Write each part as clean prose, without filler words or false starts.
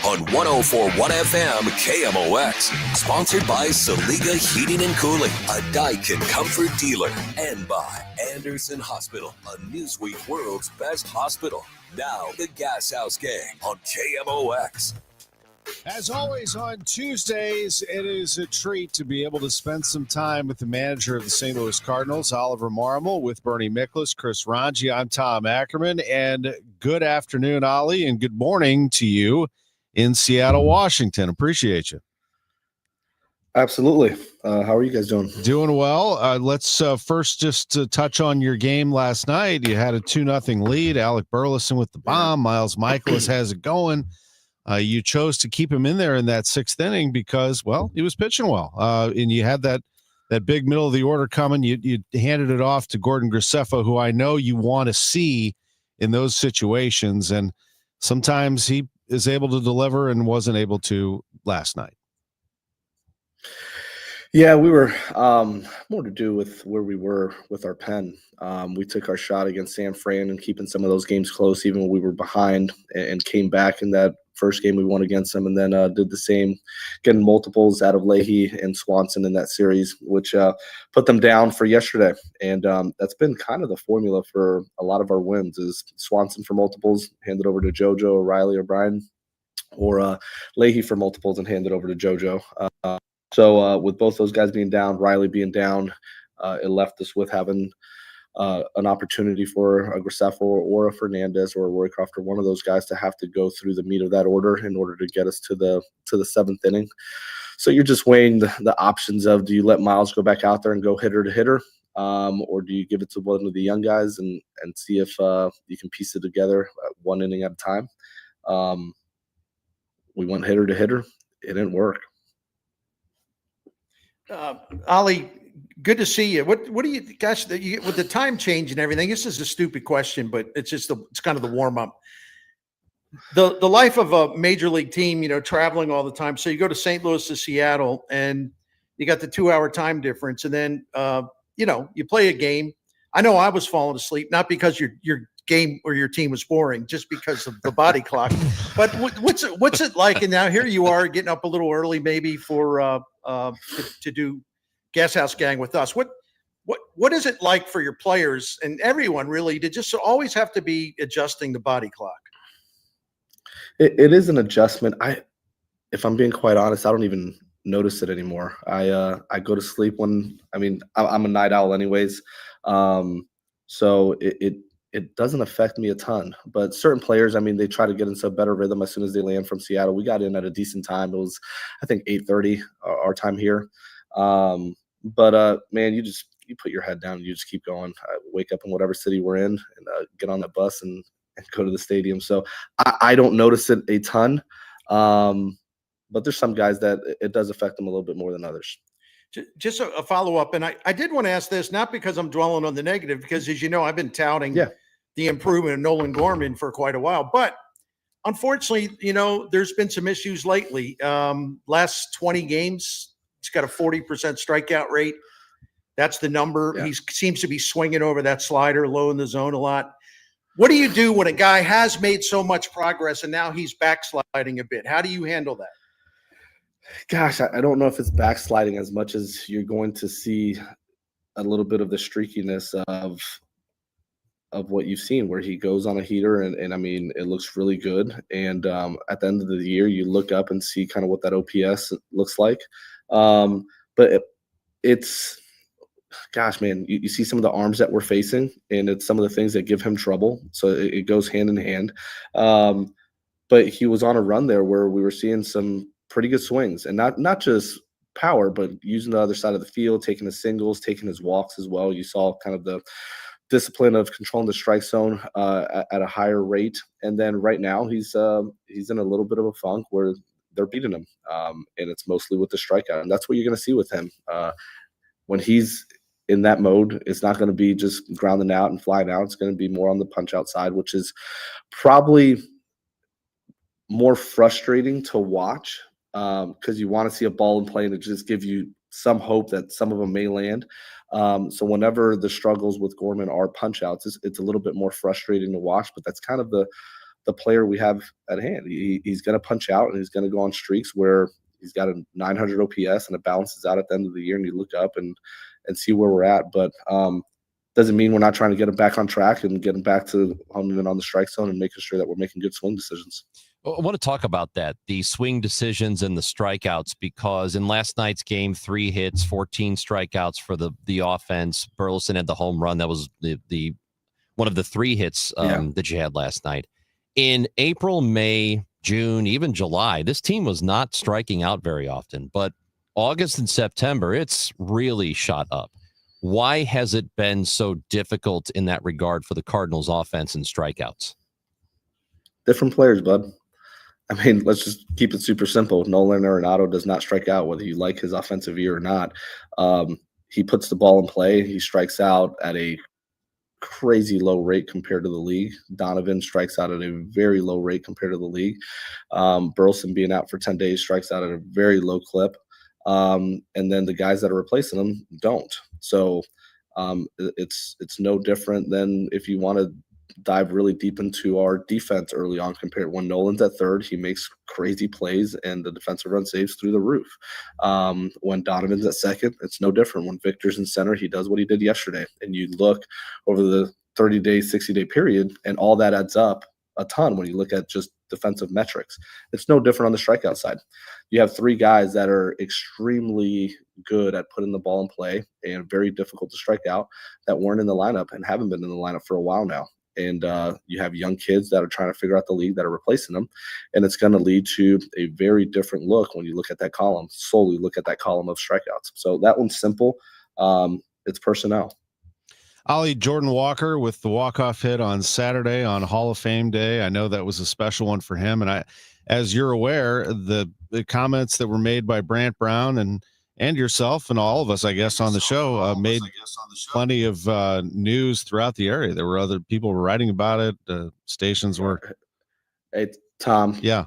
on 104.1 FM KMOX. Sponsored by Saliga Heating and Cooling, a Daikin comfort dealer. And by Anderson Hospital, a Newsweek World's Best Hospital. Now, the Gashouse Gang on KMOX. As always on Tuesdays, it is a treat to be able to spend some time with the manager of the St. Louis Cardinals, Oli Marmol, with Bernie Miklasz, Chris Ranji. I'm Tom Ackerman, and good afternoon, Oli, and good morning to you in Seattle, Washington. Appreciate you. Absolutely. How are you guys doing? Doing well. Let's first just touch on your game last night. You had a 2-0 lead. Alec Burleson with the bomb. Miles Michaelis has it going. You chose to keep him in there in that sixth inning because, well, he was pitching well. And you had that big middle of the order coming. You handed it off to Gordon Graceffo, who I know you want to see in those situations. And sometimes he is able to deliver and wasn't able to last night. Yeah, we were more to do with where we were with our pen. We took our shot against San Fran and keeping some of those games close, even when we were behind, and came back in that first game we won against them, and then did the same, getting multiples out of Leahy and Swanson in that series, which put them down for yesterday. And that's been kind of the formula for a lot of our wins is Swanson for multiples, hand it over to JoJo or Riley or Brian, or Leahy for multiples and hand it over to JoJo. So with both those guys being down, Riley being down, it left us with having an opportunity for a Graceffo or a Fernandez or a Roycroft or one of those guys to have to go through the meat of that order in order to get us to the seventh inning. So you're just weighing the options of, do you let Miles go back out there and go hitter to hitter, or do you give it to one of the young guys and see if you can piece it together one inning at a time? We went hitter to hitter. It didn't work. Oli, good to see you. What do you, gosh, with the time change and everything, this is a stupid question, but it's just it's kind of the warm up. The life of a major league team, traveling all the time. So you go to St. Louis to Seattle and you got the 2-hour time difference. And then, you play a game. I know I was falling asleep, not because your game or your team was boring, just because of the body clock. But what's it like? And now here you are getting up a little early, maybe for to do Gashouse Gang with us. What is it like for your players and everyone really to just always have to be adjusting the body clock? It is an adjustment. If I'm being quite honest, I don't even notice it anymore. I go to sleep when I'm a night owl anyways, so it doesn't affect me a ton. But certain players, they try to get into a better rhythm as soon as they land from Seattle. We got in at a decent time. It was, I think, 8:30 our time here. But man, you put your head down and you just keep going. Wake up in whatever city we're in and get on that bus and go to the stadium. So I don't notice it a ton. But there's some guys that it does affect them a little bit more than others. Just a follow-up, and I did want to ask this, not because I'm dwelling on the negative, because as you know, I've been touting the improvement of Nolan Gorman for quite a while. But unfortunately, there's been some issues lately. Last 20 games, he's got a 40% strikeout rate. That's the number. Yeah. He seems to be swinging over that slider low in the zone a lot. What do you do when a guy has made so much progress and now he's backsliding a bit? How do you handle that? Gosh, I don't know if it's backsliding as much as you're going to see a little bit of the streakiness of what you've seen, where he goes on a heater and it looks really good. And at the end of the year, you look up and see kind of what that OPS looks like. But it's, gosh, man, you see some of the arms that we're facing, and it's some of the things that give him trouble. So it goes hand in hand. But he was on a run there where we were seeing some pretty good swings, and not just power, but using the other side of the field, taking his singles, taking his walks as well. You saw kind of the discipline of controlling the strike zone at a higher rate. And then right now he's in a little bit of a funk where they're beating him, and it's mostly with the strikeout. And that's what you're going to see with him when he's in that mode. It's not going to be just grounding out and flying out. It's going to be more on the punch out side, which is probably more frustrating to watch because you want to see a ball in play and it just give you some hope that some of them may land. So whenever the struggles with Gorman are punch outs, it's a little bit more frustrating to watch, but that's kind of the the player we have at hand. He's going to punch out, and he's going to go on streaks where he's got a 900 OPS and it balances out at the end of the year, and you look up and see where we're at. But doesn't mean we're not trying to get him back on track and get him back to honing in on the strike zone and making sure that we're making good swing decisions. I want to talk about that, the swing decisions and the strikeouts, because in last night's game, 3 hits, 14 strikeouts for the offense. Burleson had the home run. That was the one of the 3 hits that you had last night. In April, May, June, even July, this team was not striking out very often. But August and September, it's really shot up. Why has it been so difficult in that regard for the Cardinals offense and strikeouts? Different players, bud. I mean, let's just keep it super simple. Nolan Arenado does not strike out, whether you like his offensive year or not. He puts the ball in play. He strikes out at a crazy low rate compared to the league. Donovan strikes out at a very low rate compared to the league. Burleson being out for 10 days strikes out at a very low clip. And then the guys that are replacing them don't. So it's no different than if you want to dive really deep into our defense early on compared when Nolan's at third, he makes crazy plays and the defensive run saves through the roof. When Donovan's at second, it's no different. When Victor's in center, he does what he did yesterday. And you look over the 30-day, 60-day period, and all that adds up a ton when you look at just defensive metrics. It's no different on the strikeout side. You have 3 guys that are extremely good at putting the ball in play and very difficult to strike out that weren't in the lineup and haven't been in the lineup for a while now. And you have young kids that are trying to figure out the league that are replacing them. And it's going to lead to a very different look when you look at that column, solely look at that column of strikeouts. So that one's simple. It's personnel. Oli, Jordan Walker with the walk-off hit on Saturday on Hall of Fame Day. I know that was a special one for him. And as you're aware, the comments that were made by Brant Brown and yourself and all of us, I guess, on the show made plenty of news throughout the area. There were other people were writing about it. Stations were. Hey, Tom. Yeah.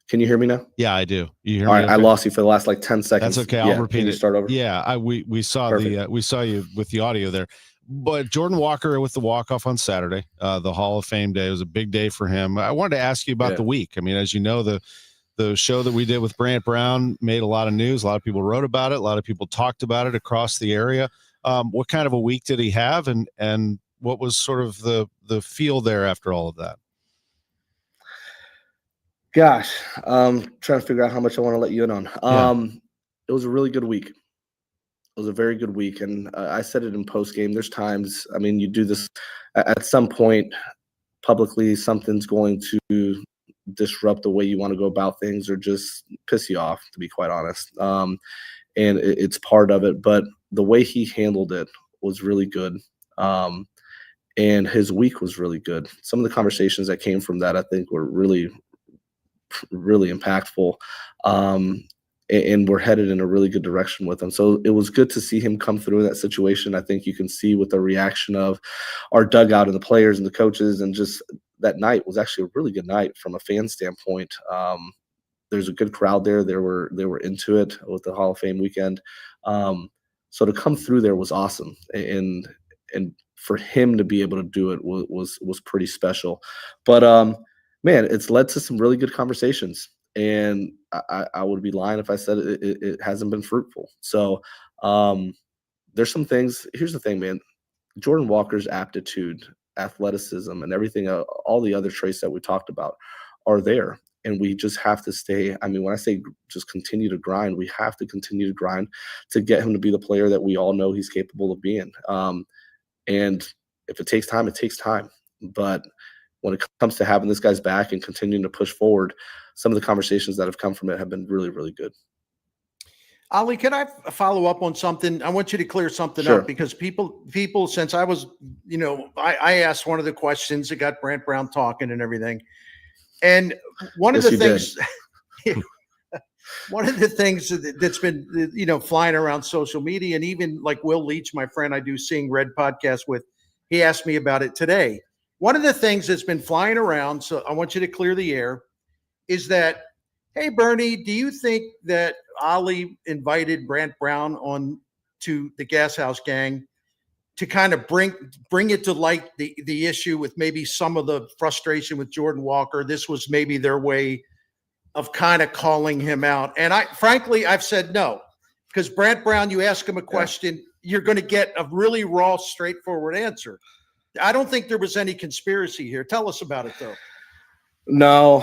Can you hear me now? Yeah, I do. You hear all me? right, okay? I lost you for the last 10 seconds. That's okay. I'll repeat Can it. You start over. Yeah, we saw Perfect. We saw you with the audio there. But Jordan Walker with the walk-off on Saturday, the Hall of Fame day, was a big day for him. I wanted to ask you about the week. I mean, as you know, the show that we did with Brant Brown made a lot of news. A lot of people wrote about it. A lot of people talked about it across the area. What kind of a week did he have, and what was sort of the feel there after all of that? Gosh, trying to figure out how much I want to let you in on. It was a really good week. It was a very good week, and I said it in post game. There's times, I mean, you do this at some point publicly. Something's going to disrupt the way you want to go about things, or just piss you off, to be quite honest. And it's part of it. But the way he handled it was really good, and his week was really good. Some of the conversations that came from that, I think, were really, really impactful. And we're headed in a really good direction with him. So it was good to see him come through in that situation. I think you can see with the reaction of our dugout and the players and the coaches, and just that night was actually a really good night from a fan standpoint. There's a good crowd there. They were into it with the Hall of Fame weekend. So to come through there was awesome. And for him to be able to do it was pretty special. But man, it's led to some really good conversations. And I would be lying if I said it hasn't been fruitful. So there's some things. Here's the thing, man. Jordan Walker's aptitude, athleticism, and everything, all the other traits that we talked about are there. And we just have to stay. I mean, when I say just continue to grind, we have to continue to grind to get him to be the player that we all know he's capable of being. And if it takes time, it takes time. But when it comes to having this guy's back and continuing to push forward, some of the conversations that have come from it have been really, really good. Oli, can I follow up on something? I want you to clear something Sure. up, because people, since I was, I asked one of the questions that got Brant Brown talking and everything. And one of the things, one of the things that's been, flying around social media, and even like Will Leach, my friend I do Seeing Red podcast with, he asked me about it today. One of the things that's been flying around, so I want you to clear the air, is that, hey, Bernie, do you think that Oli invited Brant Brown on to the Gashouse Gang to kind of bring it to light the issue with maybe some of the frustration with Jordan Walker. This was maybe their way of kind of calling him out. And I've said no, because Brant Brown, you ask him a question, you're going to get a really raw, straightforward answer. I don't think there was any conspiracy here. Tell us about it, though. No,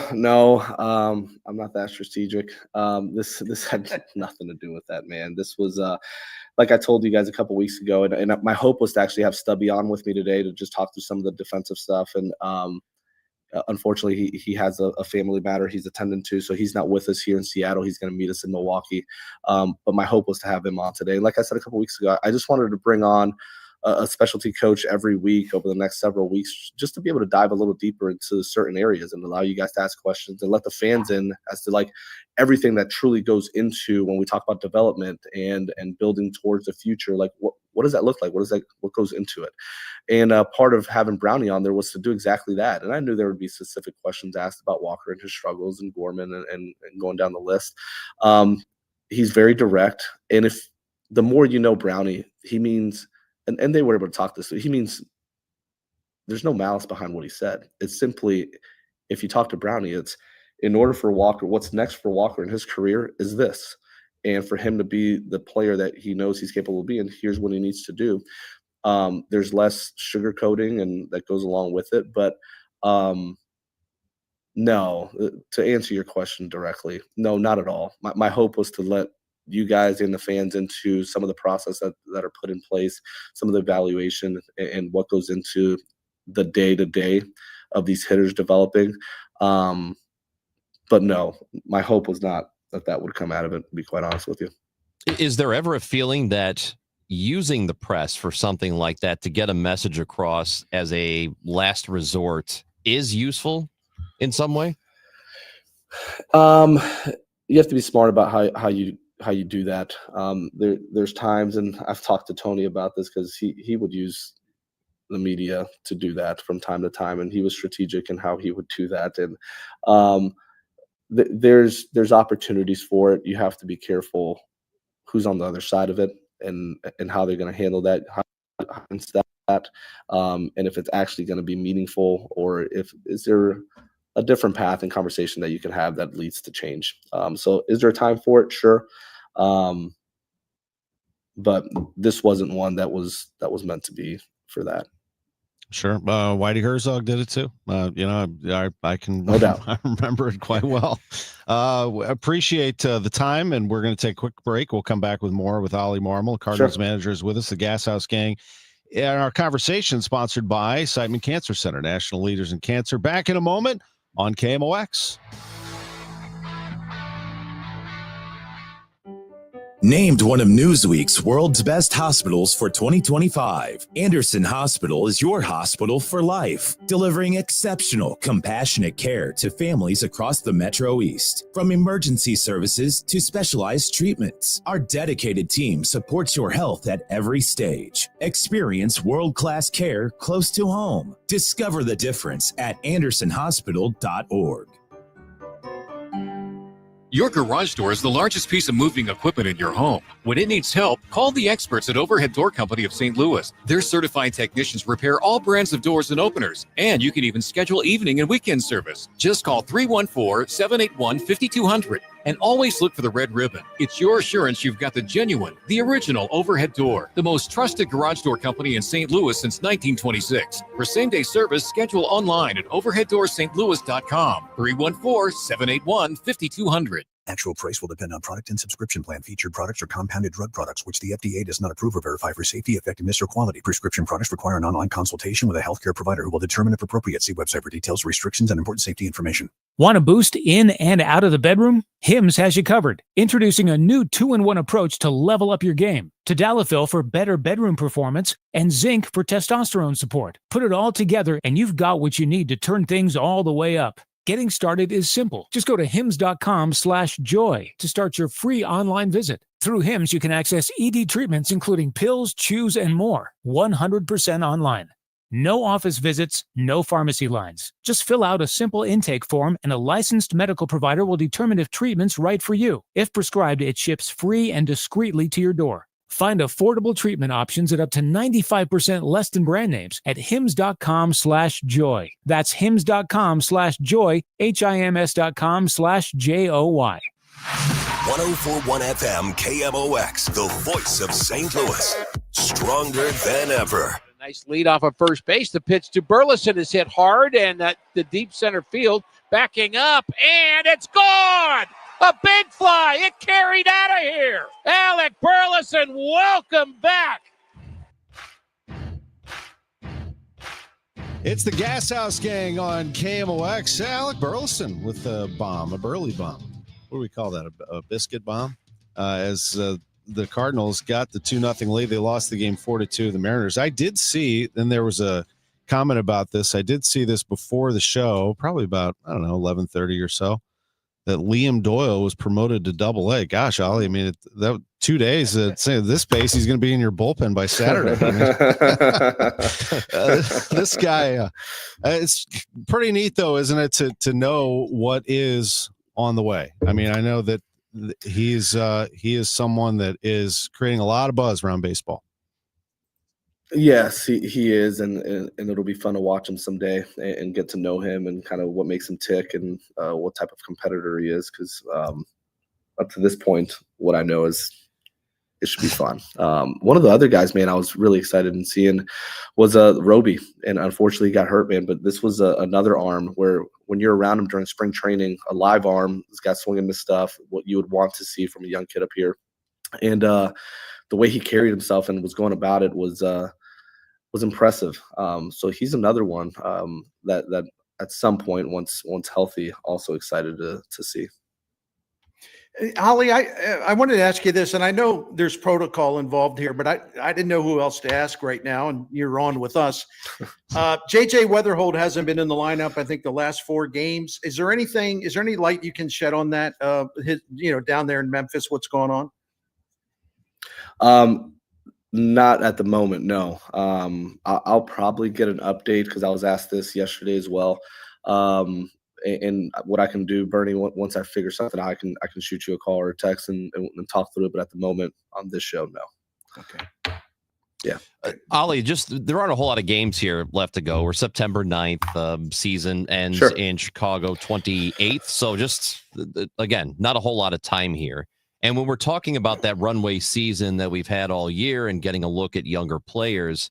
I'm not that strategic. This had nothing to do with that, man. This was like I told you guys a couple weeks ago, and my hope was to actually have Stubby on with me today to just talk through some of the defensive stuff. And unfortunately, he has a family matter he's attending to, so he's not with us here in Seattle. He's going to meet us in Milwaukee. But my hope was to have him on today. And like I said a couple weeks ago, I just wanted to bring on a specialty coach every week over the next several weeks, just to be able to dive a little deeper into certain areas and allow you guys to ask questions and let the fans in as to like everything that truly goes into when we talk about development and building towards the future. Like what does that look like? What goes into it? And part of having Brownie on there was to do exactly that. And I knew there would be specific questions asked about Walker and his struggles and Gorman and going down the list. He's very direct. And if the more you know Brownie, he means, and they were able to talk this, he means there's no malice behind what he said. It's simply, if you talk to Brownie, it's in order for Walker, what's next for Walker in his career is this. And for him to be the player that he knows he's capable of being, here's what he needs to do. There's less sugarcoating and that goes along with it. But no, to answer your question directly, no, not at all. My hope was to let you guys and the fans into some of the process that are put in place, some of the evaluation and what goes into the day-to-day of these hitters developing. But no, my hope was not that would come out of it, to be quite honest with you. Is there ever a feeling that using the press for something like that to get a message across as a last resort is useful in some way? You have to be smart about how you do that. There's times, and I've talked to Tony about this because he would use the media to do that from time to time, and he was strategic in how he would do that. And there's opportunities for it. You have to be careful who's on the other side of it and how they're going to handle that, and if it's actually going to be meaningful, or is there a different path and conversation that you can have that leads to change. So is there a time for it? Sure. But this wasn't one that was meant to be for that. Sure. Whitey Herzog did it too. I can, no doubt. I remember it quite well. Appreciate the time, and we're going to take a quick break. We'll come back with more with Oli Marmol, Cardinals manager, is with us, the Gashouse Gang. And our conversation sponsored by Siteman Cancer Center, national leaders in cancer. Back in a moment on KMOX. Named one of Newsweek's world's best hospitals for 2025, Anderson Hospital is your hospital for life, delivering exceptional, compassionate care to families across the Metro East. From emergency services to specialized treatments, our dedicated team supports your health at every stage. Experience world-class care close to home. Discover the difference at andersonhospital.org. Your garage door is the largest piece of moving equipment in your home. When it needs help, call the experts at Overhead Door Company of St. Louis. Their certified technicians repair all brands of doors and openers, and you can even schedule evening and weekend service. Just call 314-781-5200 and always look for the red ribbon. It's your assurance you've got the genuine, the original Overhead Door, the most trusted garage door company in St. Louis since 1926. For same-day service, schedule online at overheaddoorstlouis.com. 314-781-5200. Actual price will depend on product and subscription plan. Featured products are compounded drug products, which the FDA does not approve or verify for safety, effectiveness, or quality. Prescription products require an online consultation with a healthcare provider who will determine if appropriate. See website for details, restrictions, and important safety information. Want a boost in and out of the bedroom? Hims has you covered. Introducing a new 2-in-1 approach to level up your game. Tadalafil for better bedroom performance and zinc for testosterone support. Put it all together and you've got what you need to turn things all the way up. Getting started is simple. Just go to hims.com/joy to start your free online visit. Through Hims, you can access ED treatments, including pills, chews, and more, 100% online. No office visits, no pharmacy lines. Just fill out a simple intake form and a licensed medical provider will determine if treatment's right for you. If prescribed, it ships free and discreetly to your door. Find affordable treatment options at up to 95% less than brand names at hims.com/joy. That's hims.com/joy, HIMS.com/JOY. 1041 FM KMOX, the voice of St. Louis. Stronger than ever. Nice lead off of first base. The pitch to Burleson is hit hard, and the deep center field backing up, and it's gone! A big fly. It carried out of here. Alec Burleson, welcome back. It's the Gashouse Gang on KMOX. Alec Burleson with a bomb, a Burley bomb. What do we call that? A biscuit bomb? As the Cardinals got the 2-0 lead. They lost the game 4-2 to the Mariners. I did see, and there was a comment about this. I did see this before the show, probably about, 11:30 or so, that Liam Doyle was promoted to Double-A. Gosh, Ollie, I mean, that 2 days at this pace, he's going to be in your bullpen by Saturday. I mean, this guy, it's pretty neat, though, isn't it, to know what is on the way? I mean, I know that he is someone that is creating a lot of buzz around baseball. Yes, he is, and it'll be fun to watch him someday and get to know him and kind of what makes him tick and what type of competitor he is. Because up to this point, what I know is it should be fun. One of the other guys, man, I was really excited in seeing was Roby, and unfortunately he got hurt, man. But this was another arm where when you're around him during spring training, a live arm, this guy swinging this stuff, what you would want to see from a young kid up here. And the way he carried himself and was going about it was impressive. So he's another one that at some point, once healthy, also excited to see. Oli, I wanted to ask you this, and I know there's protocol involved here, but I didn't know who else to ask right now, and you're on with us. JJ Weatherhold hasn't been in the lineup, I think, the last 4 games. Is there any light you can shed on that? Down there in Memphis, what's going on? Not at the moment, no. I'll probably get an update because I was asked this yesterday as well. And what I can do, Bernie, once I figure something out, I can shoot you a call or a text and talk through it. But at the moment on this show, no. Okay. Yeah. Ollie, there aren't a whole lot of games here left to go. We're September 9th. Season ends in Chicago 28th. So just, again, not a whole lot of time here. And when we're talking about that runway season that we've had all year and getting a look at younger players,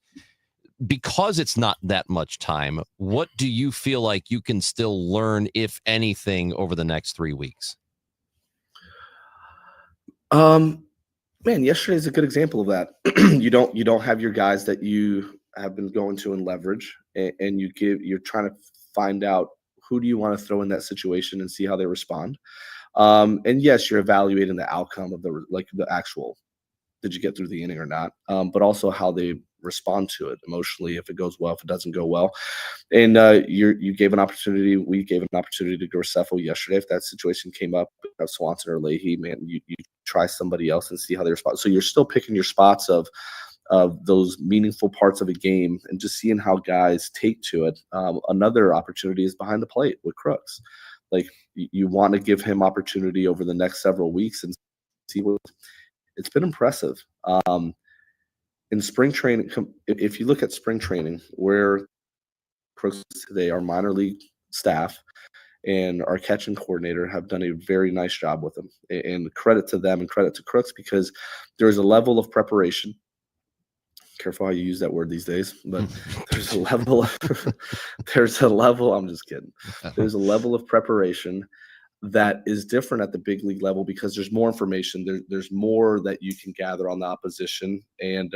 because it's not that much time, what do you feel like you can still learn, if anything, over the next 3 weeks? Man, yesterday's a good example of that. You don't have your guys that you have been going to and leverage, and you're trying to find out who do you want to throw in that situation and see how they respond. And yes, you're evaluating the outcome of the actual, did you get through the inning or not? But also how they respond to it emotionally, if it goes well, if it doesn't go well. And we gave an opportunity to Graceffo yesterday. If that situation came up, Swanson or Leahy, man, you try somebody else and see how they respond. So you're still picking your spots of those meaningful parts of a game and just seeing how guys take to it. Another opportunity is behind the plate with Crooks. Like, you want to give him opportunity over the next several weeks and see what it's been impressive. In spring training, if you look at spring training, where Crooks today, our minor league staff and our catching coordinator have done a very nice job with him. And credit to them and credit to Crooks, because there's a level of preparation. Careful how you use that word these days, but there's a level I'm just kidding. There's a level of preparation that is different at the big league level because there's more information. There's more that you can gather on the opposition, and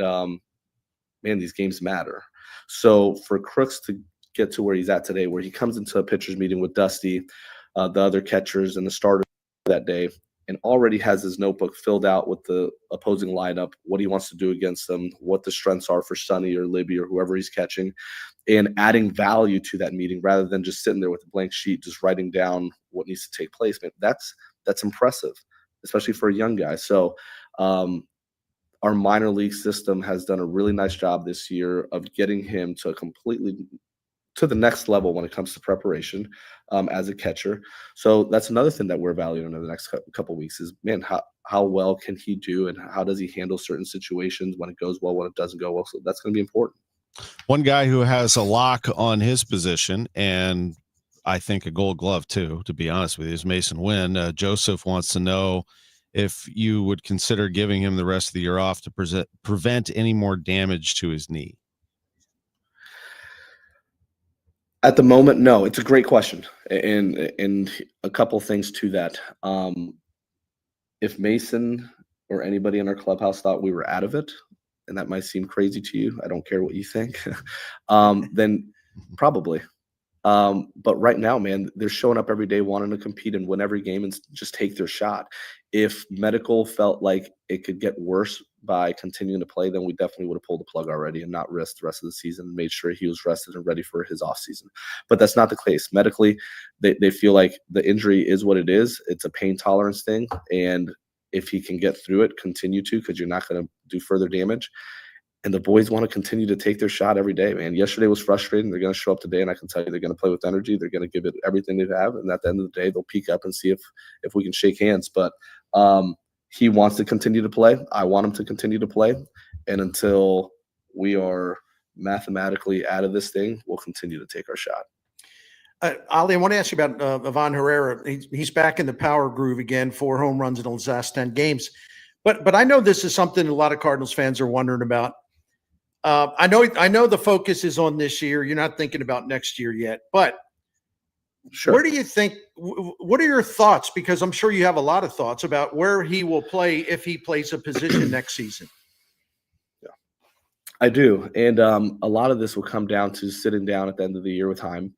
man, these games matter. So for Crooks to get to where he's at today, where he comes into a pitcher's meeting with Dusty, the other catchers, and the starter that day, and already has his notebook filled out with the opposing lineup, what he wants to do against them, what the strengths are for Sonny or Libby or whoever he's catching, and adding value to that meeting rather than just sitting there with a blank sheet, just writing down what needs to take place. Man, that's impressive, especially for a young guy. So our minor league system has done a really nice job this year of getting him to a completely to the next level when it comes to preparation as a catcher. So that's another thing that we're evaluating in the next couple of weeks is, man, how well can he do and how does he handle certain situations when it goes well, when it doesn't go well. So that's going to be important. One guy who has a lock on his position, and I think a Gold Glove too, to be honest with you, is Mason Wynn. Joseph wants to know if you would consider giving him the rest of the year off to prevent any more damage to his knee. At the moment, no. It's a great question, and a couple things to that. If Mason or anybody in our clubhouse thought we were out of it, and that might seem crazy to you, I don't care what you think, then probably. But right now, man, they're showing up every day wanting to compete and win every game and just take their shot. If medical felt like it could get worse by continuing to play, then we definitely would have pulled the plug already and not risked the rest of the season and made sure he was rested and ready for his offseason. But that's not the case. Medically, they feel like the injury is what it is. It's a pain tolerance thing. And if he can get through it, continue to, because you're not going to do further damage. And the boys want to continue to take their shot every day, man. Yesterday was frustrating. They're going to show up today, and I can tell you they're going to play with energy. They're going to give it everything they have. And at the end of the day, they'll peek up and see if we can shake hands. But he wants to continue to play. I want him to continue to play. And until we are mathematically out of this thing, we'll continue to take our shot. Oli, I want to ask you about Ivan Herrera. He's back in the power groove again, 4 home runs in his last 10 games. But I know this is something a lot of Cardinals fans are wondering about. I know the focus is on this year. You're not thinking about next year yet. But sure. Where do you think – what are your thoughts? Because I'm sure you have a lot of thoughts about where he will play if he plays a position next season. Yeah, I do. And a lot of this will come down to sitting down at the end of the year with Chaim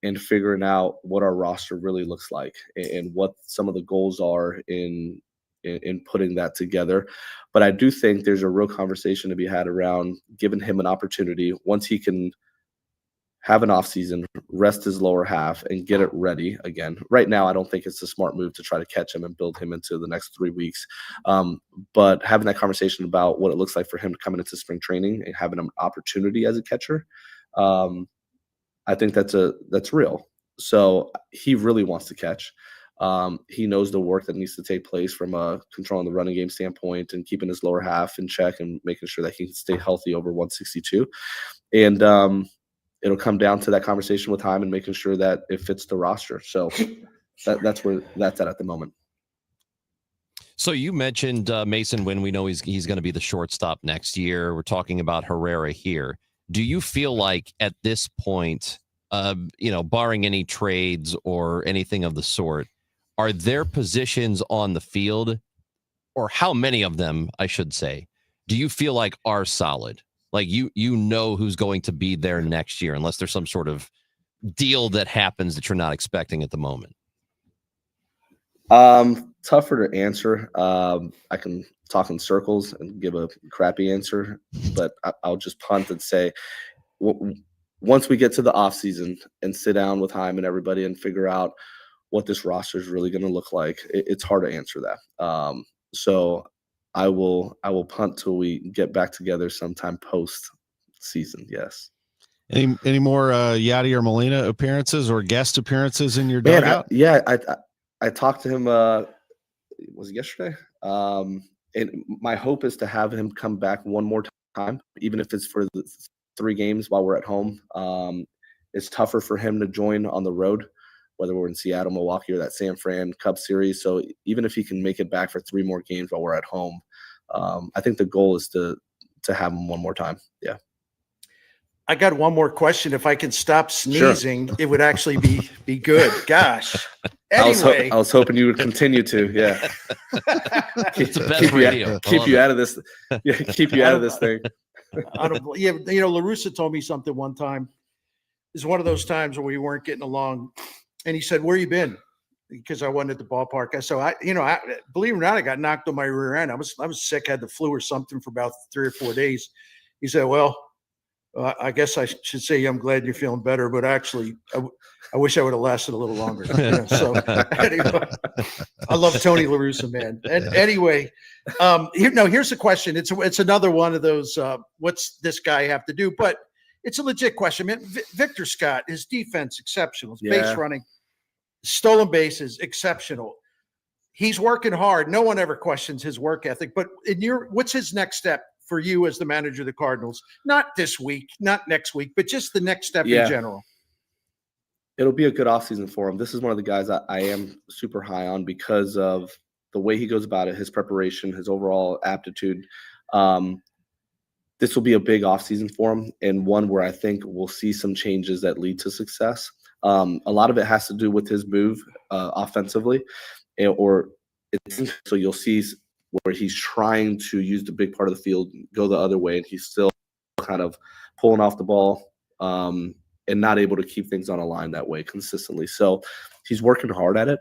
and figuring out what our roster really looks like and what some of the goals are in putting that together. But I do think there's a real conversation to be had around giving him an opportunity once he can have an offseason, rest his lower half, and get it ready again. Right now, I don't think it's a smart move to try to catch him and build him into the next 3 weeks. But having that conversation about what it looks like for him coming into spring training and having an opportunity as a catcher, I think that's real. So he really wants to catch. He knows the work that needs to take place from controlling the running game standpoint and keeping his lower half in check and making sure that he can stay healthy over 162. And it'll come down to that conversation with Chaim and making sure that it fits the roster. So that's where that's at the moment. So you mentioned Mason Wynn. We know he's going to be the shortstop next year. We're talking about Herrera here. Do you feel like at this point, barring any trades or anything of the sort, are there positions on the field, or how many of them, I should say, do you feel like are solid? Like you know who's going to be there next year, unless there's some sort of deal that happens that you're not expecting at the moment? Tougher to answer. I can talk in circles and give a crappy answer, but I'll just punt and say, once we get to the offseason and sit down with Chaim and everybody and figure out what this roster is really going to look like, it's hard to answer that. So I will punt till we get back together sometime post season. Yes. Any more Yadi or Molina appearances or guest appearances in your dugout? I talked to him. Was it yesterday? And my hope is to have him come back one more time, even if it's for the 3 games while we're at home. It's tougher for him to join on the road, whether we're in Seattle, Milwaukee, or that San Fran Cup series. So even if he can make it back for 3 more games while we're at home, I think the goal is to have him one more time. Yeah. I got one more question. If I can stop sneezing, It would actually be good. Gosh. Anyway, I was hoping you would continue to. Yeah. keep you out of this. Yeah, keep you out of this thing. La Russa told me something one time. It's one of those times where we weren't getting along, and he said, "Where you been?" Because I wasn't at the ballpark. So I believe it or not, I got knocked on my rear end. I was sick, had the flu or something for about 3 or 4 days. He said, "Well, I guess I should say I'm glad you're feeling better, but actually, I wish I would have lasted a little longer." So anyway, I love Tony La Russa, man. And anyway, here's the question. It's another one of those. What's this guy have to do? But it's a legit question. Man, Victor Scott, his defense exceptional, his Yeah. base running, stolen bases exceptional. He's working hard. No one ever questions his work ethic. But what's his next step for you as the manager of the Cardinals? Not this week, not next week, but just the next step in general. It'll be a good offseason for him. This is one of the guys I am super high on because of the way he goes about it, his preparation, his overall aptitude. This will be a big offseason for him, and one where I think we'll see some changes that lead to success. A lot of it has to do with his move offensively, so you'll see where he's trying to use the big part of the field, go the other way, and he's still kind of pulling off the ball and not able to keep things on a line that way consistently. So he's working hard at it.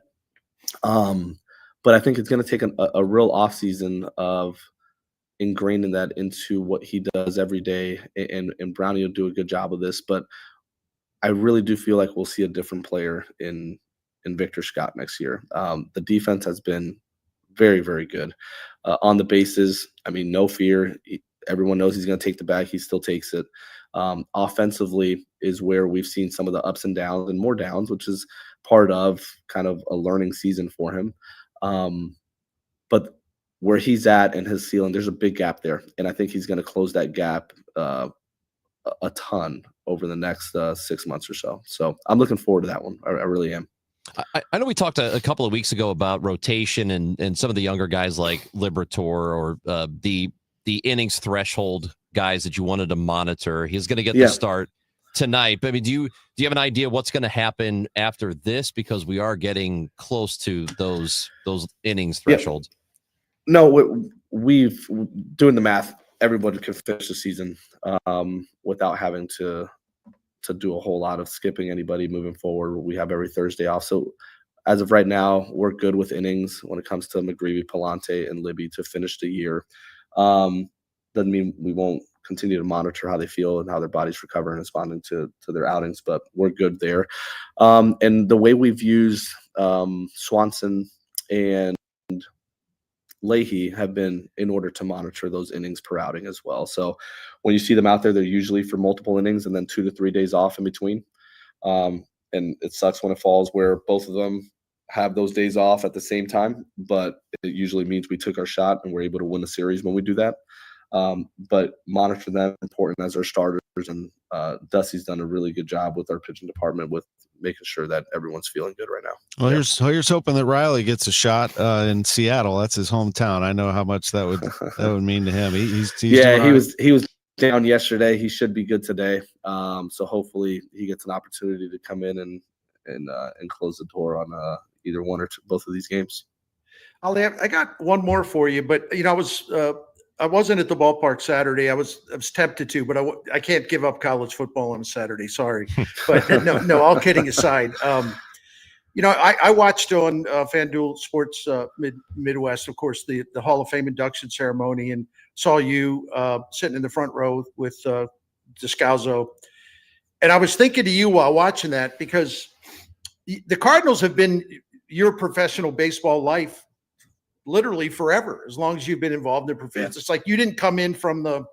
But I think it's going to take a real offseason of ingraining that into what he does every day, and Brownie will do a good job of this. But I really do feel like we'll see a different player in Victor Scott next year. The defense has been very, very good. On the bases, I mean, no fear. Everyone knows he's going to take the bag. He still takes it. Offensively is where we've seen some of the ups and downs and more downs, which is part of kind of a learning season for him. But where he's at and his ceiling, there's a big gap there. And I think he's going to close that gap a ton over the next 6 months or so. So I'm looking forward to that one. I really am. I know we talked a couple of weeks ago about rotation and some of the younger guys like Liberator or the innings threshold guys that you wanted to monitor. He's going to get the start tonight. But I mean, do you have an idea what's going to happen after this? Because we are getting close to those innings thresholds. No, we've doing the math. Everybody can finish the season without having to do a whole lot of skipping anybody moving forward. We have every Thursday off. So as of right now, we're good with innings when it comes to McGreevy, Palante, and Libby to finish the year. Doesn't mean we won't continue to monitor how they feel and how their bodies recover and responding to their outings, but we're good there. And the way we've used Swanson and Leahy have been in order to monitor those innings per outing as well. So when you see them out there, they're usually for multiple innings and then 2 to 3 days off in between. And it sucks when it falls where both of them have those days off at the same time, but it usually means we took our shot and we're able to win the series when we do that. But monitor them important as our starters, and Dusty's done a really good job with our pitching department with making sure that everyone's feeling good right now. Well, here's hoping that Riley gets a shot in Seattle. That's his hometown. I know how much that would mean to him. He's he was down yesterday. He should be good today. So hopefully he gets an opportunity to come in and close the door on either one or both of these games. I got one more for you, but I wasn't at the ballpark Saturday. I was tempted to, but I can't give up college football on a Saturday. Sorry, but no. All kidding aside, I watched on FanDuel Sports Midwest, of course, the Hall of Fame induction ceremony, and saw you sitting in the front row with Descalzo. And I was thinking of you while watching that, because the Cardinals have been your professional baseball life literally forever, as long as you've been involved in profession. It's like you didn't come in from the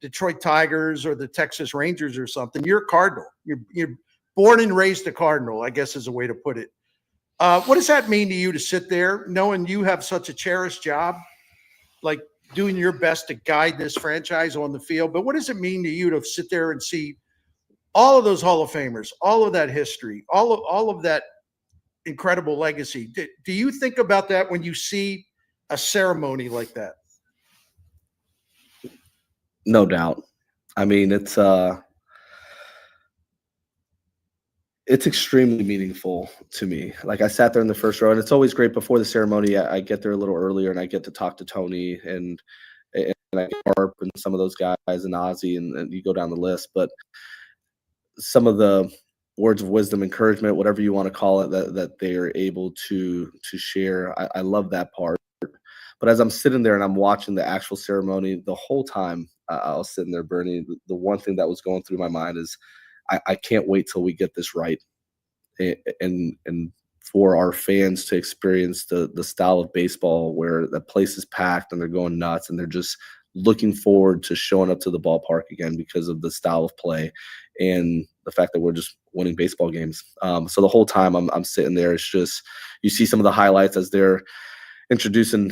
Detroit Tigers or the Texas Rangers or something. You're a Cardinal. You're born and raised a Cardinal, I guess is a way to put it. What does that mean to you to sit there knowing you have such a cherished job, like doing your best to guide this franchise on the field? But what does it mean to you to sit there and see all of those Hall of Famers, all of that history, all of that incredible legacy? Do you think about that when you see a ceremony like that? No doubt. I mean, it's extremely meaningful to me. Like, I sat there in the first row, and it's always great before the ceremony. I get there a little earlier, and I get to talk to Tony and I get Harp and some of those guys and Ozzy, and you go down the list. But some of the words of wisdom, encouragement, whatever you want to call it, that they are able to share. I love that part. But as I'm sitting there and I'm watching the actual ceremony, the whole time I was sitting there, Bernie, the one thing that was going through my mind is I can't wait till we get this right, and for our fans to experience the style of baseball where the place is packed and they're going nuts and they're just looking forward to showing up to the ballpark again because of the style of play and the fact that we're just winning baseball games. So the whole time I'm sitting there, it's just, you see some of the highlights as they're introducing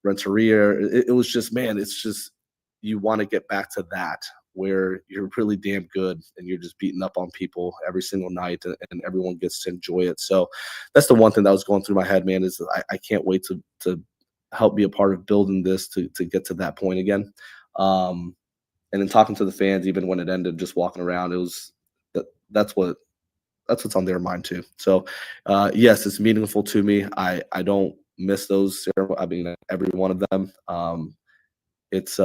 Renteria. It was just, man, it's just, you want to get back to that where you're really damn good and you're just beating up on people every single night and everyone gets to enjoy it. So that's the one thing that was going through my head, man, is I can't wait to help be a part of building this to get to that point again. And then talking to the fans, even when it ended, just walking around, it was that's what's on their mind too. So yes, it's meaningful to me. I don't miss those. I mean, every one of them. It's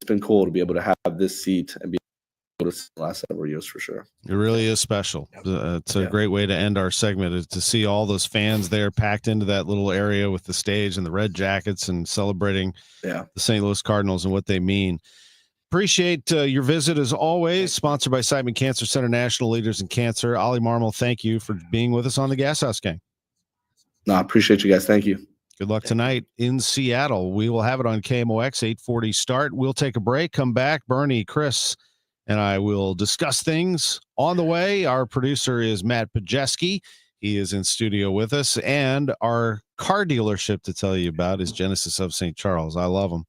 been cool to be able to have this seat and be able to see the last several years for sure. It really is special. It's a great way to end our segment, is to see all those fans there packed into that little area with the stage and the red jackets and celebrating the St. Louis Cardinals and what they mean. Appreciate your visit as always. Sponsored by Siteman Cancer Center, national leaders in cancer. Oli Marmol, thank you for being with us on the Gashouse Gang. No, I appreciate you guys. Thank you. Good luck tonight in Seattle. We will have it on KMOX 840 start. We'll take a break, come back. Bernie, Chris, and I will discuss things on the way. Our producer is Matt Pajeski. He is in studio with us. And our car dealership to tell you about is Genesis of St. Charles. I love them.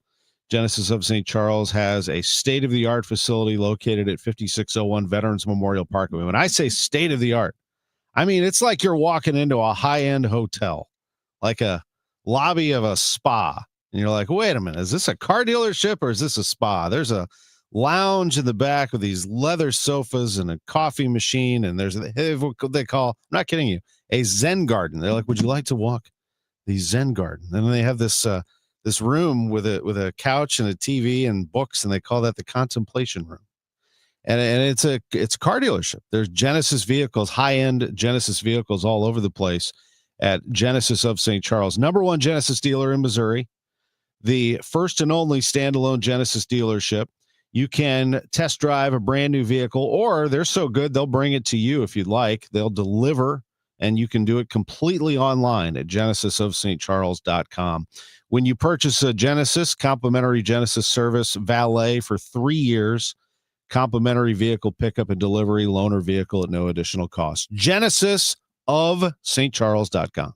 Genesis of St. Charles has a state-of-the-art facility located at 5601 Veterans Memorial Parkway. When I say state-of-the-art, I mean it's like you're walking into a high-end hotel, like a lobby of a spa. And you're like, wait a minute, is this a car dealership or is this a spa? There's a lounge in the back with these leather sofas and a coffee machine. And there's what they call, I'm not kidding you, a Zen garden. They're like, would you like to walk the Zen garden? And then they have this room with a couch and a TV and books, and they call that the contemplation room. And it's a car dealership. There's Genesis vehicles, high-end Genesis vehicles all over the place at Genesis of St. Charles. #1 Genesis dealer in Missouri, the first and only standalone Genesis dealership. You can test drive a brand new vehicle, or they're so good they'll bring it to you if you'd like. They'll deliver, and you can do it completely online at genesisofstcharles.com. When you purchase a Genesis, complimentary Genesis service, valet for 3 years, complimentary vehicle pickup and delivery, loaner vehicle at no additional cost. genesisofstcharles.com.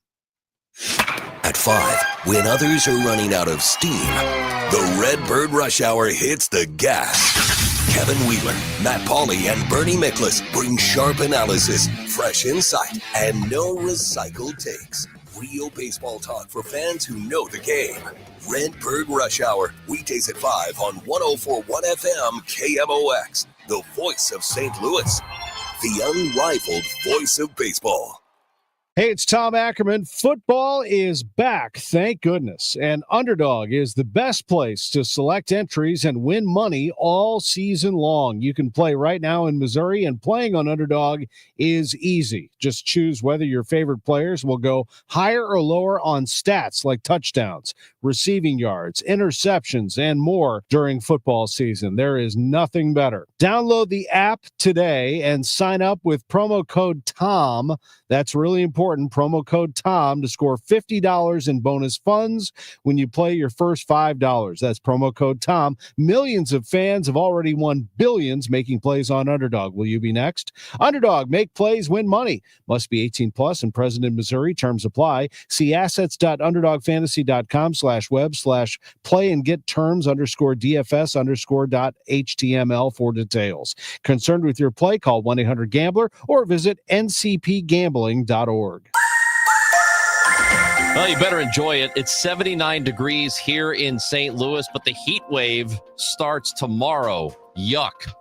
At 5, when others are running out of steam, the Redbird Rush Hour hits the gas. Kevin Wheeler, Matt Pauley, and Bernie Miklasz bring sharp analysis, fresh insight, and no recycled takes. Real baseball talk for fans who know the game. Redbird Rush Hour, weekdays at 5 on 104.1 FM KMOX, the voice of St. Louis, the unrivaled voice of baseball. Hey, it's Tom Ackerman. Football is back, thank goodness. And Underdog is the best place to select entries and win money all season long. You can play right now in Missouri, and playing on Underdog is easy. Just choose whether your favorite players will go higher or lower on stats like touchdowns, receiving yards, interceptions, and more during football season. There is nothing better. Download the app today and sign up with promo code TOM. That's really important. Promo code TOM to score $50 in bonus funds when you play your first $5. That's promo code TOM. Millions of fans have already won billions making plays on Underdog. Will you be next? Underdog, make plays, win money. Must be 18 plus and present in Missouri. Terms apply. See assets.underdogfantasy.com/web/play and get terms _DFS_.html for details. Concerned with your play? Call 1-800-GAMBLER or visit ncpgambling.org. Well, you better enjoy it. It's 79 degrees here in St. Louis, but the heat wave starts tomorrow. Yuck.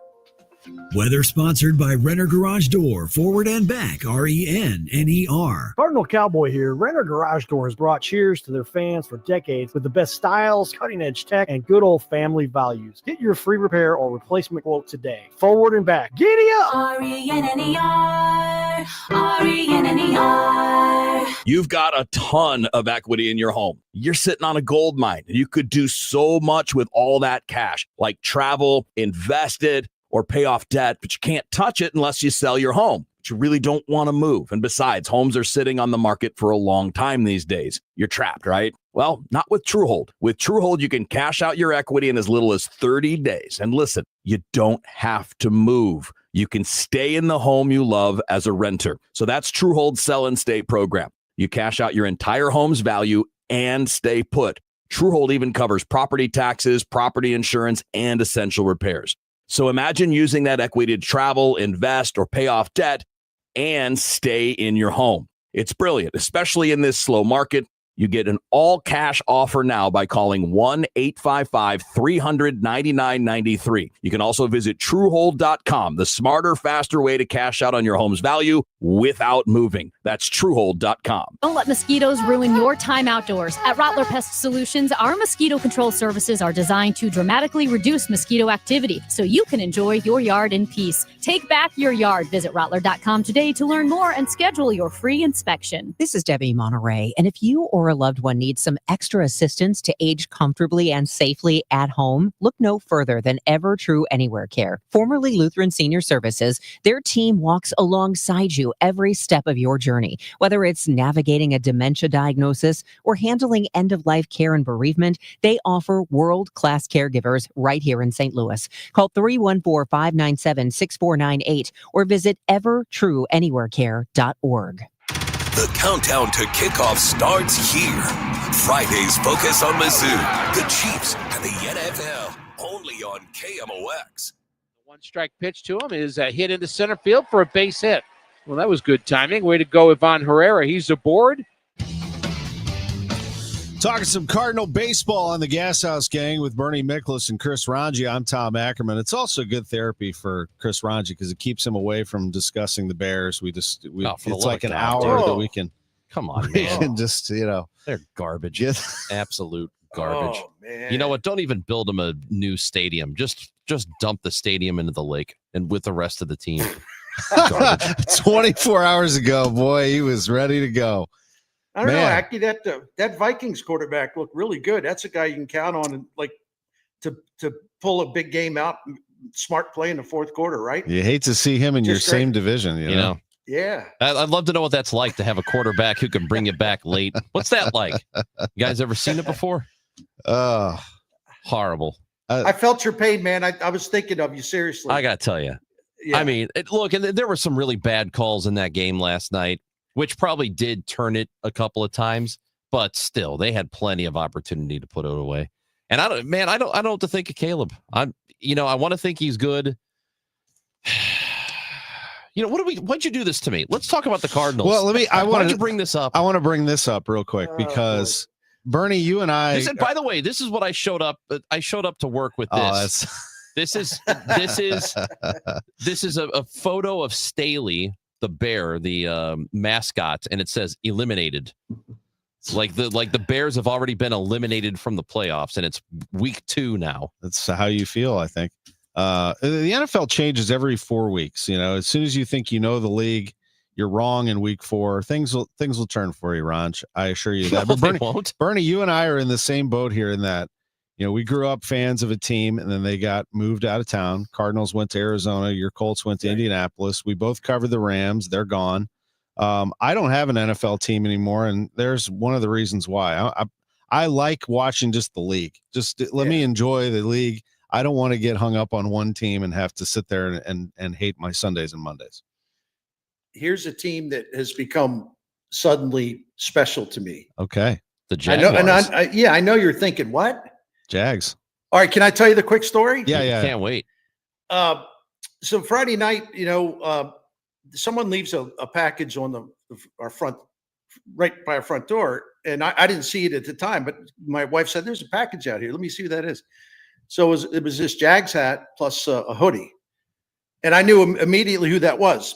Weather sponsored by Renner Garage Door, forward and back, RENNER. Cardinal Cowboy here. Renner Garage Door has brought cheers to their fans for decades with the best styles, cutting-edge tech, and good old family values. Get your free repair or replacement quote today. Forward and back. Giddy up! RENNER, RENNER. You've got a ton of equity in your home. You're sitting on a gold mine, and you could do so much with all that cash, like travel, invest it, or pay off debt, but you can't touch it unless you sell your home. but you really don't want to move. And besides, homes are sitting on the market for a long time these days. You're trapped, right? Well, not with TrueHold. With TrueHold, you can cash out your equity in as little as 30 days. And listen, you don't have to move. You can stay in the home you love as a renter. So that's TrueHold's Sell and Stay program. You cash out your entire home's value and stay put. TrueHold even covers property taxes, property insurance, and essential repairs. So imagine using that equity to travel, invest, or pay off debt and stay in your home. It's brilliant, especially in this slow market. You get an all-cash offer now by calling 1-855-300-9993. You can also visit TrueHold.com, the smarter, faster way to cash out on your home's value without moving. That's TrueHold.com. Don't let mosquitoes ruin your time outdoors. At Rottler Pest Solutions, our mosquito control services are designed to dramatically reduce mosquito activity so you can enjoy your yard in peace. Take back your yard. Visit Rottler.com today to learn more and schedule your free inspection. This is Debbie Monterey, and if you or a loved one needs some extra assistance to age comfortably and safely at home, look no further than Ever True Anywhere Care. Formerly Lutheran Senior Services, their team walks alongside you every step of your journey. Whether it's navigating a dementia diagnosis or handling end-of-life care and bereavement, they offer world-class caregivers right here in St. Louis. Call 314-597-6498 or visit evertrueanywherecare.org. The countdown to kickoff starts here. Friday's focus on Mizzou, the Chiefs, and the NFL, only on KMOX. One strike pitch to him is a hit into center field for a base hit. Well, that was good timing. Way to go, Ivan Herrera. He's aboard. Talking some Cardinal baseball on the Gashouse Gang with Bernie Miklasz and Chris Ranji. I'm Tom Ackerman. It's also good therapy for Chris Ranji because it keeps him away from discussing the Bears. It's like an hour that we can. Come on, we man. can just, They're garbage. Get, Absolute garbage. Oh, man. You know what? Don't even build them a new stadium. Just dump the stadium into the lake and with the rest of the team. 24 hours ago, boy, he was ready to go. I don't know, Aki, that Vikings quarterback looked really good. That's a guy you can count on, and like to pull a big game out, smart play in the fourth quarter, right? You hate to see him in your same division, you know? Yeah. I'd love to know what that's like to have a quarterback who can bring it back late. What's that like? You guys ever seen it before? Horrible. I felt your pain, man. I was thinking of you, seriously. I got to tell you. Yeah. I mean, look, and there were some really bad calls in that game last night, which probably did turn it a couple of times, but still, they had plenty of opportunity to put it away. And I don't know what to think of Caleb. I want to think he's good. Why'd you do this to me? Let's talk about the Cardinals. Well, why'd you bring this up? I want to bring this up real quick because Bernie, you and I. By the way, this is what I showed up. I showed up to work with this. This is a photo of Staley, the bear, the mascot, and it says eliminated. Like the Bears have already been eliminated from the playoffs, and it's week 2 now. That's how you feel, I think. The NFL changes every 4 weeks. As soon as you think you know the league, you're wrong in week 4. Things will turn for you, Ranch. I assure you that. No, but Bernie, you and I are in the same boat here in that. We grew up fans of a team, and then they got moved out of town. Cardinals went to Arizona. Your Colts went to Indianapolis. We both covered the Rams. They're gone. I don't have an NFL team anymore, and there's one of the reasons why. I like watching just the league. Just let me enjoy the league. I don't want to get hung up on one team and have to sit there and hate my Sundays and Mondays. Here's a team that has become suddenly special to me. Okay. The Jaguars. I know you're thinking, what? Jags. All right, can I tell you the quick story? Yeah. Can't wait. So Friday night, someone leaves a package on our front, right by our front door, and I didn't see it at the time, but my wife said, "There's a package out here. Let me see who that is." So it was this Jags hat plus a hoodie, and I knew immediately who that was.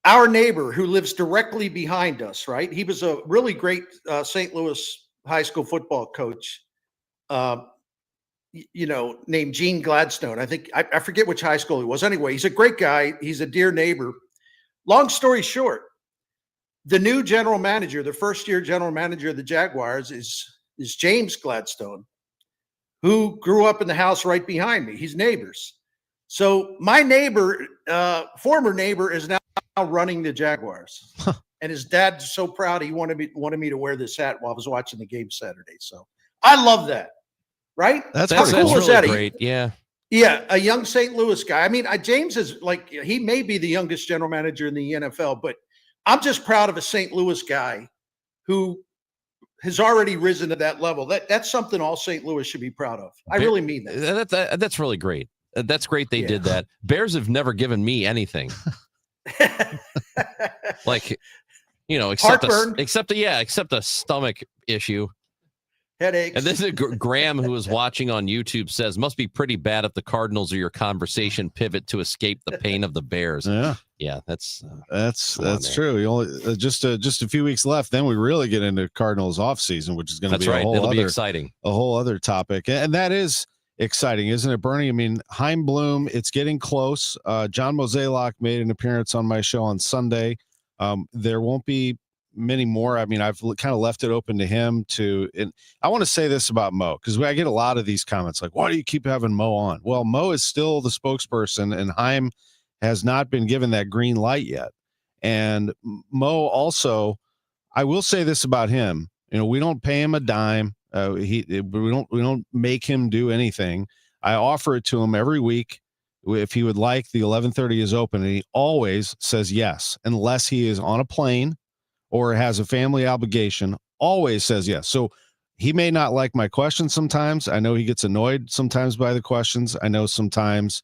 Our neighbor who lives directly behind us, right? He was a really great St. Louis high school football coach. Named Gene Gladstone. I think I forget which high school he was. Anyway, he's a great guy. He's a dear neighbor. Long story short, the new general manager, the first-year general manager of the Jaguars is James Gladstone, who grew up in the house right behind me. He's neighbors. So my neighbor, former neighbor, is now running the Jaguars. And his dad's so proud he wanted me to wear this hat while I was watching the game Saturday. So I love that. Right? That's How cool is that? Great. Yeah. Yeah, a young St. Louis guy. I mean, James is like, he may be the youngest general manager in the NFL, but I'm just proud of a St. Louis guy who has already risen to that level. That's something all St. Louis should be proud of. I really mean that. That's really great. That's great they did that. Bears have never given me anything. Like, except a stomach issue. Headaches. And this is Graham, who is watching on YouTube, says, must be pretty bad if the Cardinals are your conversation pivot to escape the pain of the Bears. Yeah, that's true. You only just a few weeks left. Then we really get into Cardinals off season, which is going to be It'll be exciting. A whole other topic. And that is exciting, isn't it, Bernie? I mean, Chaim Bloom, it's getting close. John Mozeliak made an appearance on my show on Sunday. There won't be many more. I mean, I've kind of left it open to him and I want to say this about Mo, because I get a lot of these comments like, why do you keep having Mo on? Well, Mo is still the spokesperson, and Chaim has not been given that green light yet. And Mo also, I will say this about him, we don't pay him a dime. We don't make him do anything. I offer it to him every week. If he would like, the 11:30 is open, and he always says yes, unless he is on a plane or has a family obligation, always says yes. So he may not like my questions sometimes. I know he gets annoyed sometimes by the questions. I know sometimes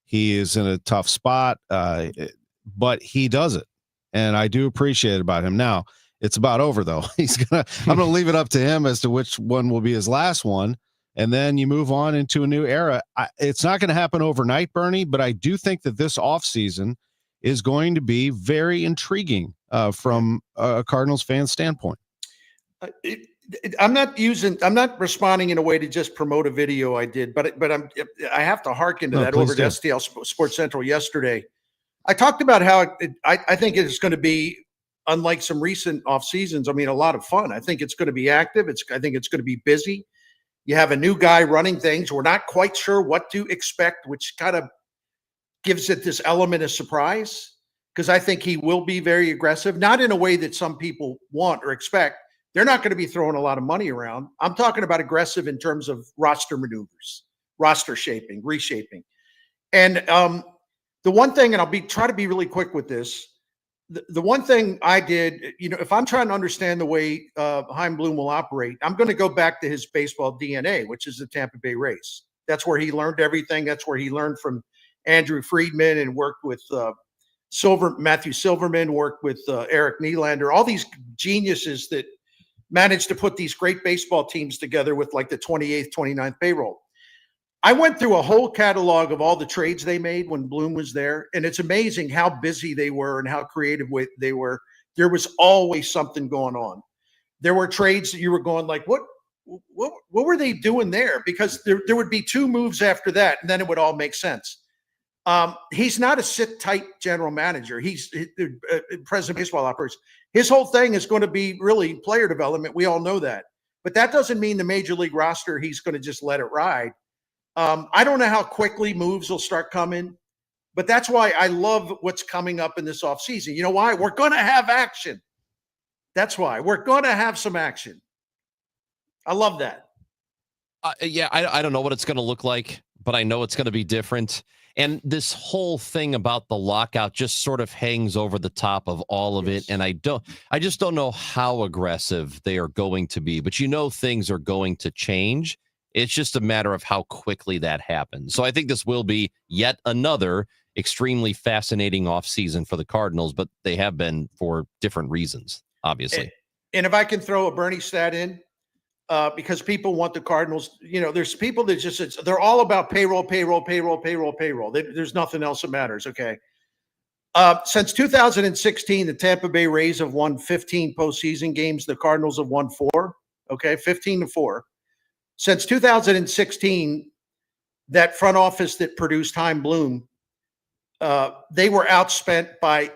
he is in a tough spot, but he does it. And I do appreciate it about him. Now, it's about over, though. I'm going to leave it up to him as to which one will be his last one. And then you move on into a new era. It's not going to happen overnight, Bernie, but I do think that this offseason is going to be very intriguing from a Cardinals fan standpoint. I'm not responding in a way to just promote a video I did, but I have to hearken to that over to STL Sports Central yesterday. I talked about how I think it's going to be, unlike some recent off seasons, I mean, a lot of fun. I think it's going to be active. I think it's going to be busy. You have a new guy running things. We're not quite sure what to expect, which kind of gives it this element of surprise, because I think he will be very aggressive, not in a way that some people want or expect. They're not going to be throwing a lot of money around. I'm talking about aggressive in terms of roster maneuvers, roster shaping, reshaping. And the one thing, and try to be really quick with this, the one thing I did, if I'm trying to understand the way Chaim Bloom will operate, I'm going to go back to his baseball DNA, which is the Tampa Bay Rays. That's where he learned everything. That's where he learned from Andrew Friedman and worked with Matthew Silverman, worked with Eric Nylander, all these geniuses that managed to put these great baseball teams together with like the 28th, 29th payroll. I went through a whole catalog of all the trades they made when Bloom was there, and it's amazing how busy they were and how creative they were. There was always something going on. There were trades that you were going like, what were they doing there? Because there would be two moves after that, and then it would all make sense. He's not a sit-tight general manager. He's president of baseball operations. His whole thing is going to be really player development. We all know that. But that doesn't mean the major league roster, he's going to just let it ride. I don't know how quickly moves will start coming, but that's why I love what's coming up in this offseason. You know why? We're going to have action. That's why. We're going to have some action. I love that. I don't know what it's going to look like, but I know it's going to be different. And this whole thing about the lockout just sort of hangs over the top of all of it. And I just don't know how aggressive they are going to be, but things are going to change. It's just a matter of how quickly that happens. So I think this will be yet another extremely fascinating offseason for the Cardinals, but they have been for different reasons, obviously. And if I can throw a Bernie stat in, because people want the Cardinals, there's people that they're all about payroll. There's nothing else that matters. Okay. Since 2016, the Tampa Bay Rays have won 15 postseason games. The Cardinals have won 4. Okay. 15-4. Since 2016, that front office that produced Chaim Bloom, they were outspent by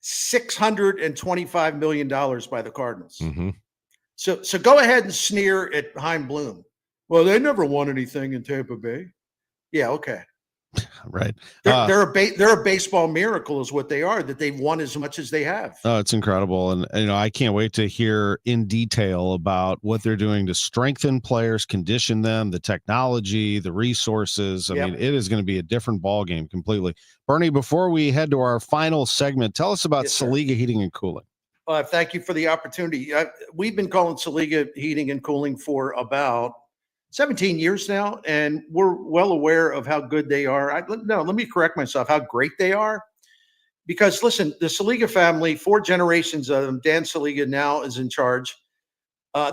$625 million by the Cardinals. Mm-hmm. So go ahead and sneer at Chaim Bloom. Well, they never won anything in Tampa Bay. Yeah, okay. Right. They're a baseball miracle is what they are, that they've won as much as they have. Oh, it's incredible. And, I can't wait to hear in detail about what they're doing to strengthen players, condition them, the technology, the resources. I mean, it is going to be a different ball game completely. Bernie, before we head to our final segment, tell us about Saliga Heating and Cooling. Thank you for the opportunity. We've been calling Saliga Heating and Cooling for about 17 years now, and we're well aware of how good they are. Let me correct myself, how great they are. Because listen, the Saliga family, 4 generations of them, Dan Saliga now is in charge.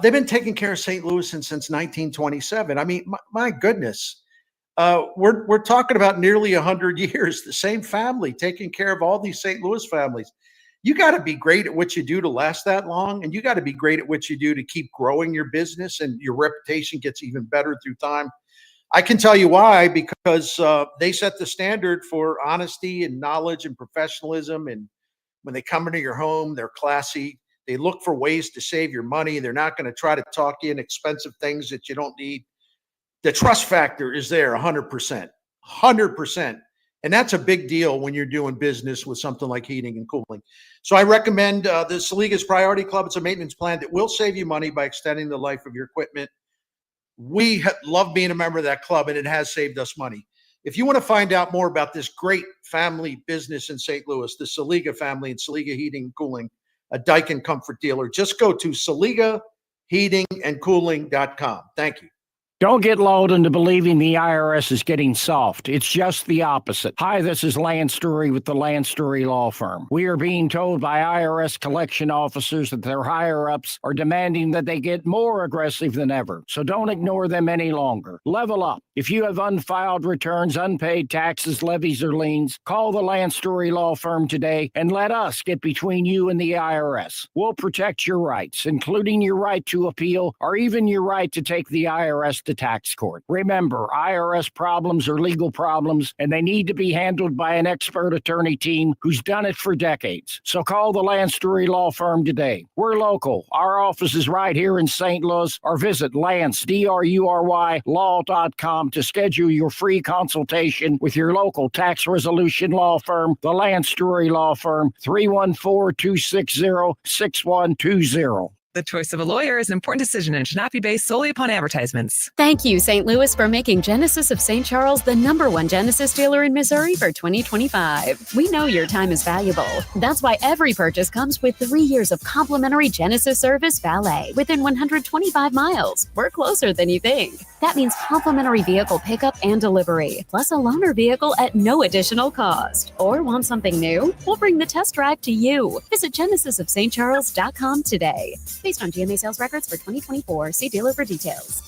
They've been taking care of St. Louis since 1927. I mean, my goodness. We're talking about nearly 100 years, the same family taking care of all these St. Louis families. You got to be great at what you do to last that long, and you got to be great at what you do to keep growing your business, and your reputation gets even better through time. I can tell you why, because they set the standard for honesty and knowledge and professionalism. And when they come into your home, they're classy. They look for ways to save your money. They're not going to try to talk in expensive things that you don't need. The trust factor is there 100%, 100%. And that's a big deal when you're doing business with something like heating and cooling. So I recommend the Saliga's Priority Club. It's a maintenance plan that will save you money by extending the life of your equipment. We love being a member of that club, and it has saved us money. If you want to find out more about this great family business in St. Louis, the Saliga family and Saliga Heating and Cooling, a Daikin comfort dealer, just go to SaligaHeatingandCooling.com. Thank you. Don't get lulled into believing the IRS is getting soft. It's just the opposite. Hi, this is Lance Story with the Lance Story Law Firm. We are being told by IRS collection officers that their higher-ups are demanding that they get more aggressive than ever. So don't ignore them any longer. Level up. If you have unfiled returns, unpaid taxes, levies, or liens, call the Lance Story Law Firm today and let us get between you and the IRS. We'll protect your rights, including your right to appeal or even your right to take the IRS to tax court. Remember, IRS problems are legal problems, and they need to be handled by an expert attorney team who's done it for decades. So call the Lance Story Law Firm today. We're local. Our office is right here in St. Louis, or visit Lance, D-R-U-R-Y, law.com to schedule your free consultation with your local tax resolution law firm, the Lance Story Law Firm, 314-260-6120. The choice of a lawyer is an important decision and should not be based solely upon advertisements. Thank you, St. Louis, for making Genesis of St. Charles the #1 Genesis dealer in Missouri for 2025. We know your time is valuable. That's why every purchase comes with 3 years of complimentary Genesis service valet within 125 miles. We're closer than you think. That means complimentary vehicle pickup and delivery, plus a loaner vehicle at no additional cost. Or want something new? We'll bring the test drive to you. Visit genesisofstcharles.com today. Based on GMA sales records for 2024. See dealer for details.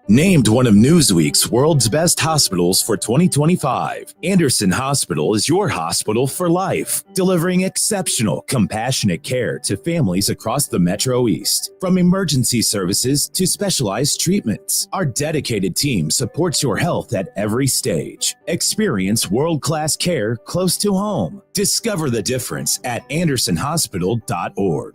Named one of Newsweek's World's Best Hospitals for 2025, Anderson Hospital is your hospital for life, delivering exceptional, compassionate care to families across the Metro East. From emergency services to specialized treatments, our dedicated team supports your health at every stage. Experience world-class care close to home. Discover the difference at andersonhospital.org.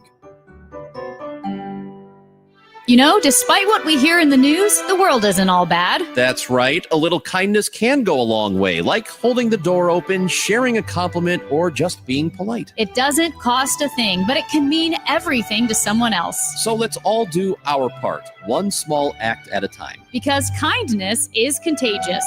You know, despite what we hear in the news, the world isn't all bad. That's right. A little kindness can go a long way, like holding the door open, sharing a compliment, or just being polite. It doesn't cost a thing, but it can mean everything to someone else. So let's all do our part, one small act at a time. Because kindness is contagious.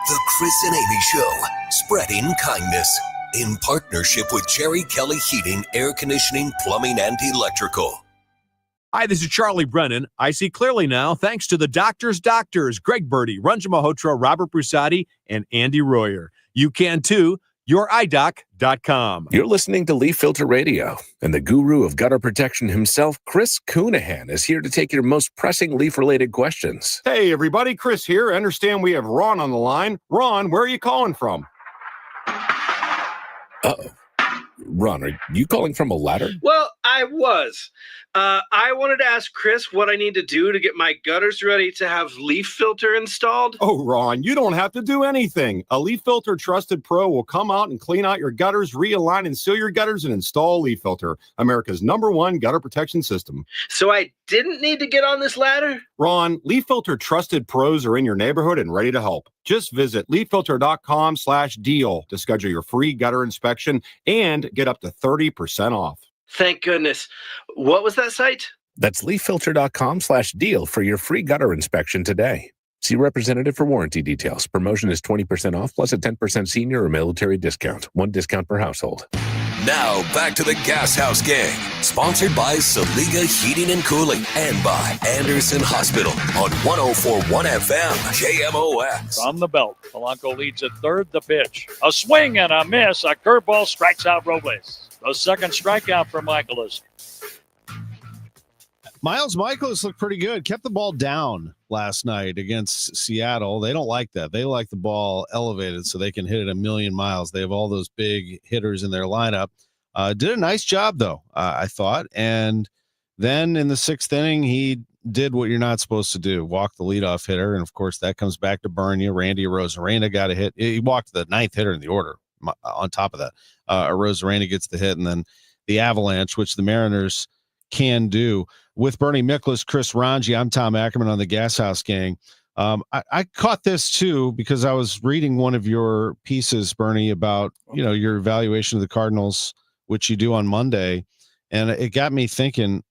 The Chris and Amy Show, spreading kindness. In partnership with Jerry Kelly Heating, Air Conditioning, Plumbing, and Electrical. Hi, this is Charlie Brennan. I see clearly now thanks to the doctors, Greg Birdie, Ranjan Malhotra, Robert Brusati, and Andy Royer. You can too. YourEyeDoc.com. You're listening to Leaf Filter Radio, and the guru of gutter protection himself, Chris Coonahan, is here to take your most pressing leaf-related questions. Hey, everybody. Chris here. I understand we have Ron on the line. Ron, where are you calling from? Uh-oh. Ron, are you calling from a ladder? Well, I was. I wanted to ask Chris what I need to do to get my gutters ready to have leaf filter installed. Oh, Ron, you don't have to do anything. A Leaf Filter Trusted Pro will come out and clean out your gutters, realign and seal your gutters, and install Leaf Filter, America's #1 gutter protection system. So I didn't need to get on this ladder? Ron, Leaf Filter Trusted Pros are in your neighborhood and ready to help. Just visit leaffilter.com/deal to schedule your free gutter inspection and get up to 30% off. Thank goodness. What was that site? That's leaffilter.com/deal for your free gutter inspection today. See representative for warranty details. Promotion is 20% off plus a 10% senior or military discount. One discount per household. Now back to the Gashouse Gang, sponsored by Saliga Heating and Cooling and by Anderson Hospital on 104.1 FM KMOX. From the belt, Polanco leads at third. The pitch, a swing and a miss. A curveball strikes out Robles. The second strikeout for Michaelis. Miles Michaelis looked pretty good. Kept the ball down last night against Seattle. They don't like that. They like the ball elevated so they can hit it a million miles. They have all those big hitters in their lineup. Did a nice job, though, I thought. And then in the sixth inning, he did what you're not supposed to do, walk the leadoff hitter. And, of course, that comes back to burn you. Randy Arozarena got a hit. He walked the ninth hitter in the order. On top of that, Arozarena gets the hit, and then the avalanche, which the Mariners can do. With Bernie Miklasz, Chris Ranji, I'm Tom Ackerman on the Gashouse Gang. I caught this too because I was reading one of your pieces, Bernie, about your evaluation of the Cardinals, which you do on Monday, and it got me thinking.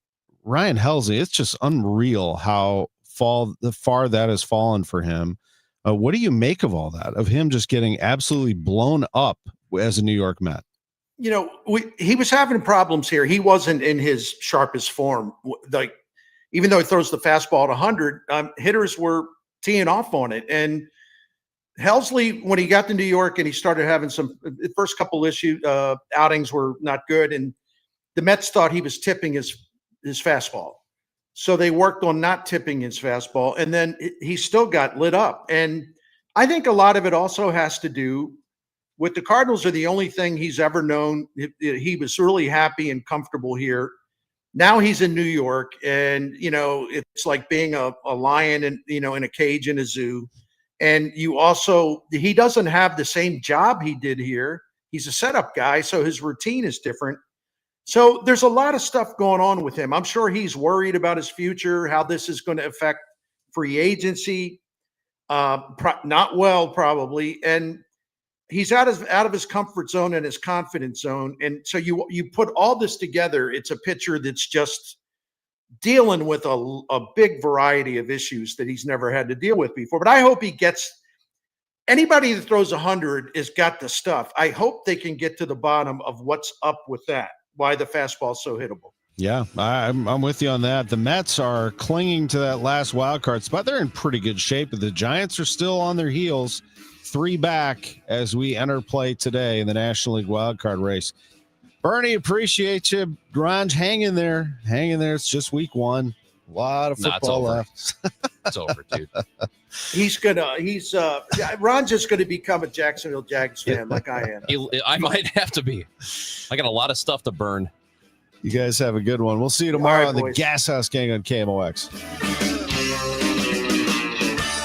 Ryan Helsley, it's just unreal how far that has fallen for him. What do you make of all that? Of him just getting absolutely blown up as a New York Met? He was having problems here. He wasn't in his sharpest form. Like, even though he throws the fastball at 100, hitters were teeing off on it. And Helsley, when he got to New York and he started having the first couple outings were not good. And the Mets thought he was tipping his fastball. So they worked on not tipping his fastball. And then he still got lit up. And I think a lot of it also has to do with the Cardinals are the only thing he's ever known. He was really happy and comfortable here. Now he's in New York, and it's like being a lion in a cage in a zoo. And he doesn't have the same job he did here. He's a setup guy, so his routine is different. So there's a lot of stuff going on with him. I'm sure he's worried about his future, how this is going to affect free agency. Not well, probably, and he's out of his comfort zone and his confidence zone. And so you put all this together, it's a pitcher that's just dealing with a big variety of issues that he's never had to deal with before. But I hope he gets anybody that throws 100 has got the stuff. I hope they can get to the bottom of what's up with that, why the fastball's so hittable. Yeah, I'm with you on that. The Mets are clinging to that last wild card spot. They're in pretty good shape, but the Giants are still on their heels. 3 back as we enter play today in the National League wildcard race. Bernie, appreciate you. Grange, hang in there. It's just week 1. A lot of football left. It's over, dude. Ron's just going to become a Jacksonville Jags fan like I am. I might have to be. I got a lot of stuff to burn. You guys have a good one. We'll see you tomorrow on the boys. Gashouse Gang on KMOX.